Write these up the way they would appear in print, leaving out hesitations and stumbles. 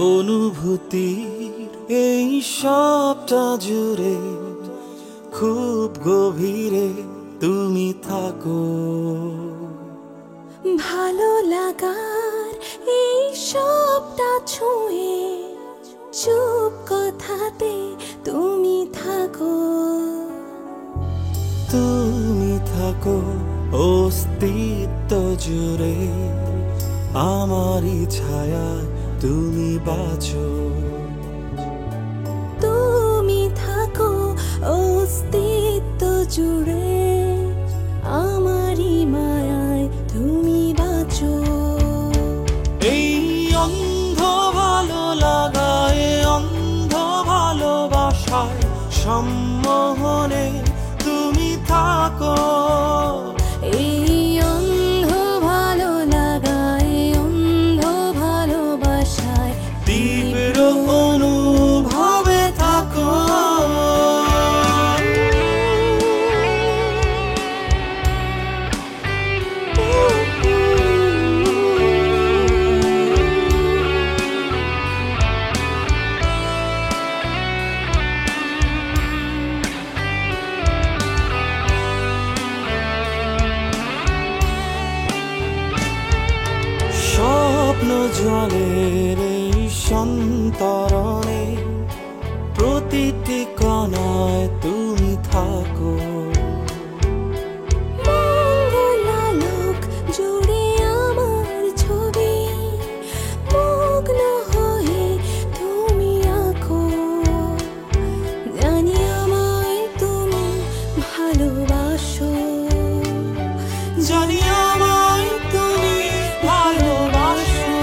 অনুভূতির এই সবটা জুড়ে খুব গভীরে তুমি থাকো। ভালো লাগার এই সবটা ছুঁয়ে চুপ কথাতে তুমি থাকো। তুমি থাকো অস্তিত্ব জুড়ে, আমারই ছায়ায় তুমি বাঁচো। তুমি থাকো অস্তিত্ব জুড়ে, আমারই মায়ায় তুমি বাঁচো। এই অন্ধ ভালো লাগায়, অন্ধ ভালোবাসায় সম্মোহনে তুমি থাকো। এই অন্ধ ভালো লাগায়, অন্ধ ভালোবাসায় তীব্র অনুভবে থাকো। স্বপ্ন জলের এই সন্তরণে প্রতিটি কণায় তুমি থাকো। মঙ্গলালোক জুড়ে আমার ছবি, মগ্ন হয়ে তুমি আঁকো। জানি আমায় তুমি ভালোবাসো, জানি আমায় তুমি ভালোবাসো।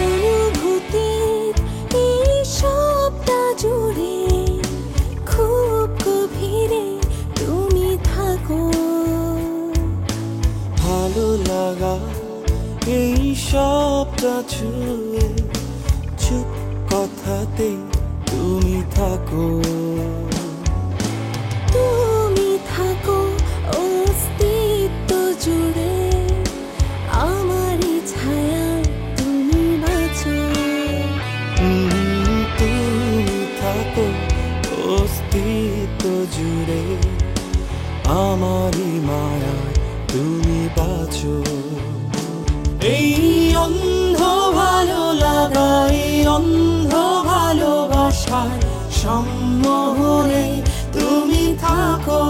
অনুভূতির এই সবটা জুড়ে খুব গভীরে তুমি থাকো। ভালো লাগা এই সবটা ছুঁয়ে চুপ কথাতে তুমি থাকো। তুমি থাকো অস্তিত্ব জুড়ে, আমারই ছায়ায় তুমি বাঁচো। তুমি থাকো অস্তিত্ব জুড়ে, আমারই মায়ায় তুমি বাঁচো। এই অন্ধ ভালো লাগায়, অন্ধ ভালোবাসায় সম্মোহনে তুমি থাকো।